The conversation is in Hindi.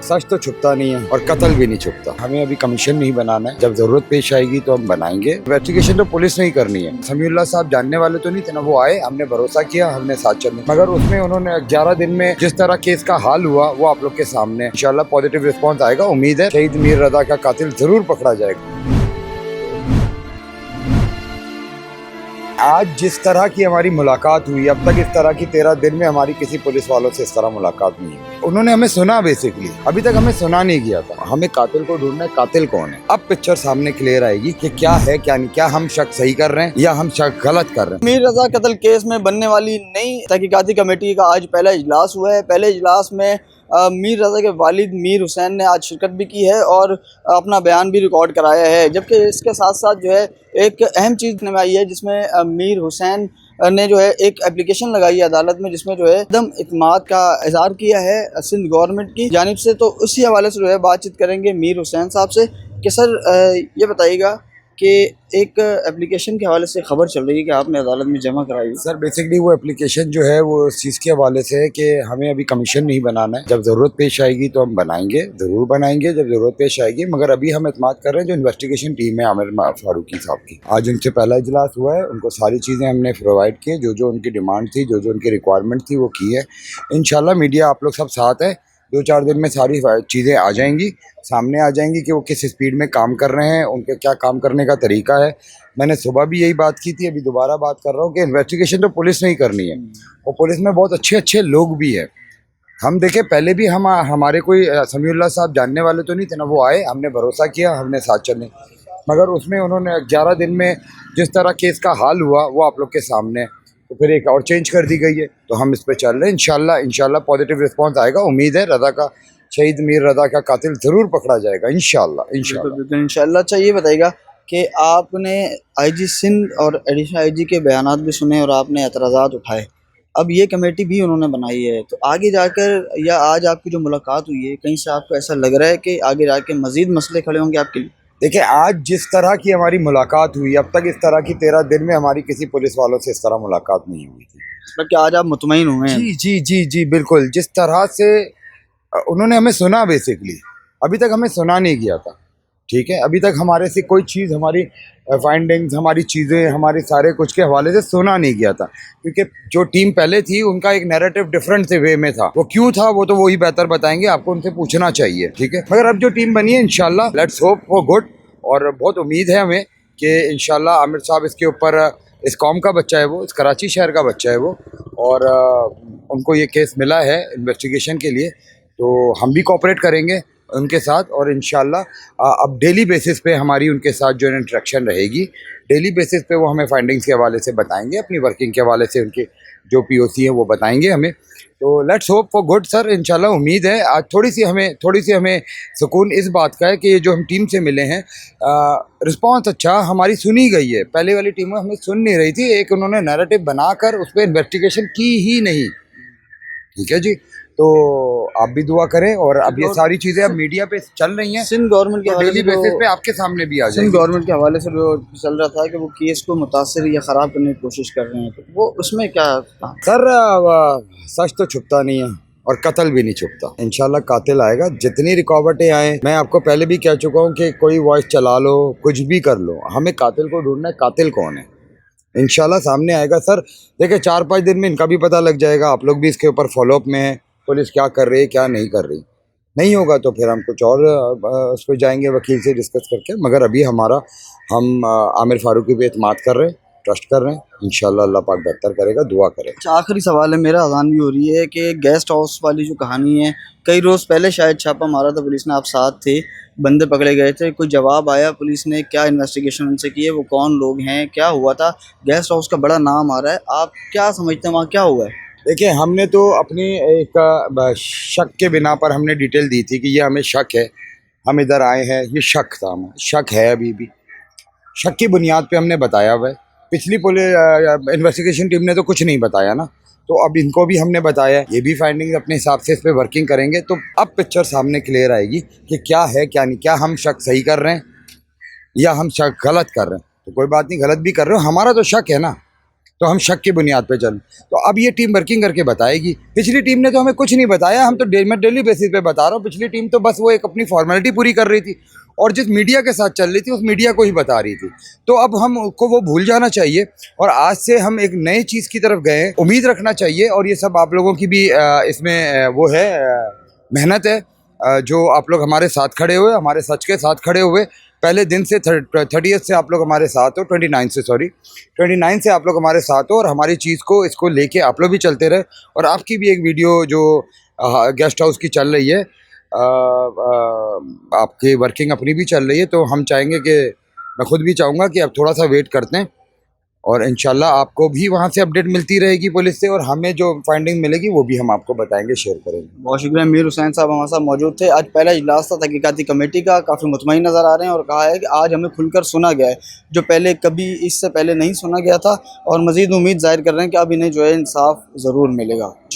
सच तो छुपता नहीं है और कत्ल भी नहीं छुपता। हमें अभी कमीशन नहीं बनाना है, जब जरूरत पेश आएगी तो हम बनाएंगे। इन्वेस्टिगेशन तो पुलिस नहीं करनी है। समीउल्लाह साहब जानने वाले तो नहीं थे ना, वो आए, हमने भरोसा किया, हमने साथ चले, मगर उसमें उन्होंने 11 दिन में जिस तरह केस का हाल हुआ वो आप लोग के सामने। इंशाल्लाह पॉजिटिव रिस्पॉन्स आएगा, उम्मीद है शहीद मीर रजा का कातिल जरूर पकड़ा जाएगा। आज जिस तरह की हमारी मुलाकात हुई, अब तक इस तरह की 13 दिन में हमारी किसी पुलिस वालों से इस तरह मुलाकात नहीं हुई। उन्होंने हमें सुना, बेसिकली अभी तक हमें सुना नहीं गया था। हमें कातिल को ढूंढना है, कातिल कौन है। अब पिक्चर सामने क्लियर आएगी कि क्या है क्या नहीं, क्या हम शक सही कर रहे हैं या हम शक गलत कर रहे हैं। मीर रजा कत्ल केस में बनने वाली नई तहकीकाती कमेटी का आज पहला इजलास हुआ है। पहले इजलास में मीर रजा के वालिद मीर हुसैन ने आज शिरकत भी की है और अपना बयान भी रिकॉर्ड कराया है। जबकि इसके साथ साथ जो है एक अहम चीज़ में आई है, जिसमें मीर हुसैन ने जो है एक एप्लीकेशन लगाई है अदालत में, जिसमें जो है एकदम इत्मीनान का इज़हार किया है सिंध गवर्नमेंट की जानिब से। तो उसी हवाले से जो है बातचीत करेंगे मीर हुसैन साहब से कि सर ये बताइएगा कि एक एप्लीकेशन के हवाले से खबर चल रही है कि आपने अदालत में जमा कराई। सर बेसिकली वो एप्लीकेशन जो है वो इस चीज़ के हवाले से है कि हमें अभी कमीशन नहीं बनाना है, जब ज़रूरत पेश आएगी तो हम बनाएंगे, ज़रूर बनाएंगे जब ज़रूरत पेश आएगी। मगर अभी हम एतमाद कर रहे हैं जो इन्वेस्टिगेशन टीम है आमिर फारूकी साहब की। आज उनसे पहला इजलास हुआ है, उनको सारी चीज़ें हमने प्रोवाइड की, जो जो उनकी डिमांड थी, जो जो उनकी रिक्वायरमेंट थी वो की है। इंशाल्लाह मीडिया आप लोग सब साथ है, 2-4 दिन में सारी चीज़ें आ जाएंगी, सामने आ जाएंगी कि वो किस स्पीड में काम कर रहे हैं, उनके क्या काम करने का तरीका है। मैंने सुबह भी यही बात की थी, अभी दोबारा बात कर रहा हूँ कि इन्वेस्टिगेशन तो पुलिस नहीं करनी है, और पुलिस में बहुत अच्छे अच्छे लोग भी हैं। हम देखें, पहले भी हमारे कोई समीउल्लाह साहब जानने वाले तो नहीं थे ना, वो आए, हमने भरोसा किया, हमने साथ चले, मगर उसमें उन्होंने 11 दिन में जिस तरह केस का हाल हुआ वो आप लोग के सामने, तो फिर एक और चेंज कर दी गई है। तो हम इस पे चल रहे हैं, इंशाल्लाह पॉजिटिव रिस्पांस आएगा। उम्मीद है रजा का, शहीद मीर रजा का कातिल ज़रूर पकड़ा जाएगा इंशाल्लाह। अच्छा ये बताइएगा कि आपने आईजी सिंध और एडिशनल आईजी के बयानात भी सुने और आपने एतराज़ात उठाए। अब ये कमेटी भी उन्होंने बनाई है, तो आगे जाकर या आज आपकी जो मुलाकात हुई है, कहीं से आपको ऐसा लग रहा है कि आगे जाके मज़ीद मसले खड़े होंगे आपके लिए? देखिए, आज जिस तरह की हमारी मुलाकात हुई, अब तक इस तरह की 13 दिन में हमारी किसी पुलिस वालों से इस तरह मुलाकात नहीं हुई थी। मतलब कि आज आप मुतमईन हुए हैं? जी जी जी जी बिल्कुल। जिस तरह से उन्होंने हमें सुना, बेसिकली अभी तक हमें सुना नहीं गया था, ठीक है। अभी तक हमारे से कोई चीज़, हमारी फाइंडिंग्स, हमारी चीज़ें, हमारे सारे कुछ के हवाले से सुना नहीं गया था, क्योंकि जो टीम पहले थी उनका एक नैरेटिव डिफरेंट से वे में था। वो क्यों था वो तो वही बेहतर बताएंगे, आपको उनसे पूछना चाहिए, ठीक है। मगर अब जो टीम बनी है, इंशाल्लाह लेट्स होप फॉर गुड, और बहुत उम्मीद है हमें कि इंशाल्लाह आमिर साहब इसके ऊपर, इस कौम का बच्चा है वो, इस कराची शहर का बच्चा है वो, और उनको ये केस मिला है इन्वेस्टिगेशन के लिए, तो हम भी कोऑपरेट करेंगे उनके साथ। और इंशाल्लाह अब डेली बेसिस पे हमारी उनके साथ जो इंटरेक्शन रहेगी, डेली बेसिस पे वो हमें फाइंडिंग्स के हवाले से बताएंगे, अपनी वर्किंग के हवाले से उनके जो पीओसी है वो बताएंगे हमें। तो let's hope for good sir, इंशाल्लाह। उम्मीद है आज थोड़ी सी हमें सुकून इस बात का है कि ये जो हम टीम से मिले हैं, रिस्पांस अच्छा हमारी सुनी गई है। पहले वाली टीम हमें सुन नहीं रही थी, एक उन्होंने नैरेटिव बनाकर उस पर इन्वेस्टिगेशन की ही नहीं, ठीक है जी। तो आप भी दुआ करें, और अब ये सारी चीज़ें अब मीडिया पे चल रही हैं, सिंध गवर्नमेंट के हवाले डेली बेसिस पे आपके सामने भी आ जाएंगी। सिंध गवर्नमेंट के हवाले से जो चल रहा था कि वो केस को मुतासिर या ख़राब करने की कोशिश कर रहे हैं, तो वो उसमें क्या था? सर सच तो छुपता नहीं है और कत्ल भी नहीं छुपता। इंशाल्लाह कातिल आएगा, जितनी रुकावटें आए। मैं आपको पहले भी कह चुका हूँ कि कोई वॉइस चला लो, कुछ भी कर लो, हमें कातिल को ढूंढना है, कातिल कौन है, इंशाल्लाह सामने आएगा सर। देखिए, 4-5 दिन में इनका भी पता लग जाएगा, आप लोग भी इसके ऊपर फॉलोअप में है, पुलिस क्या कर रही है क्या नहीं कर रही। नहीं होगा तो फिर हम कुछ और उस पर जाएंगे, वकील से डिस्कस करके। मगर अभी हम आमिर फारूकी पे एतमाद कर रहे हैं, ट्रस्ट कर रहे हैं, इंशाल्लाह अल्लाह पाक बेहतर करेगा, दुआ करें। अच्छा, आखिरी सवाल है मेरा, अजान भी हो रही है, कि गेस्ट हाउस वाली जो कहानी है, कई रोज़ पहले शायद छापा मारा था पुलिस ने, आप साथ थे, बंदे पकड़े गए थे, कोई जवाब आया पुलिस ने? क्या इन्वेस्टिगेशन उनसे की है, वो कौन लोग हैं, क्या हुआ था? गेस्ट हाउस का बड़ा नाम आ रहा है, आप क्या समझते हैं वहाँ क्या हुआ है? देखिए, हमने तो अपनी एक शक के बिना पर हमने डिटेल दी थी कि ये हमें शक है, हम इधर आए हैं, ये शक था, हमें शक है, अभी भी शक की बुनियाद पे हमने बताया हुआ है। पिछली पुलिस इन्वेस्टिगेशन टीम ने तो कुछ नहीं बताया ना, तो अब इनको भी हमने बताया, ये भी फाइंडिंग अपने हिसाब से इस पर वर्किंग करेंगे। तो अब पिक्चर सामने क्लियर आएगी कि क्या है क्या नहीं, क्या हम शक सही कर रहे हैं या हम शक गलत कर रहे हैं। तो कोई बात नहीं, गलत भी कर रहे हो, हमारा तो शक है ना, तो हम शक की बुनियाद पे चल। तो अब ये टीम वर्किंग करके बताएगी। पिछली टीम ने तो हमें कुछ नहीं बताया, हम तो मैं डेली बेसिस पे बता रहा हूँ। पिछली टीम तो बस वो एक अपनी फॉर्मेलिटी पूरी कर रही थी और जिस मीडिया के साथ चल रही थी उस मीडिया को ही बता रही थी। तो अब हमको वो भूल जाना चाहिए और आज से हम एक नई चीज़ की तरफ गए, उम्मीद रखना चाहिए। और ये सब आप लोगों की भी इसमें वो है मेहनत है, जो आप लोग हमारे साथ खड़े हुए, हमारे सच के साथ खड़े हुए। पहले दिन से 30th से आप लोग हमारे साथ हो, 29 से आप लोग हमारे साथ हो और हमारी चीज़ को इसको लेके आप लोग भी चलते रहे। और आपकी भी एक वीडियो जो गेस्ट हाउस की चल रही है, आपकी वर्किंग अपनी भी चल रही है, तो हम चाहेंगे कि मैं खुद भी चाहूँगा कि अब थोड़ा सा वेट करते हैं और इंशाल्लाह आपको भी वहाँ से अपडेट मिलती रहेगी पुलिस से, और हमें जो फाइंडिंग मिलेगी वो भी हम आपको बताएंगे, शेयर करेंगे। बहुत शुक्रिया। मीर हुसैन साहब हमारे साथ मौजूद थे। आज पहला इजलास था तहकीकाती कमेटी का, काफ़ी मुतमईन नज़र आ रहे हैं और कहा है कि आज हमें खुलकर सुना गया है जो पहले कभी इससे पहले नहीं सुना गया था, और मज़ीद उम्मीद ज़ाहिर कर रहे हैं कि अब इन्हें जो है इंसाफ ज़रूर मिलेगा। जी।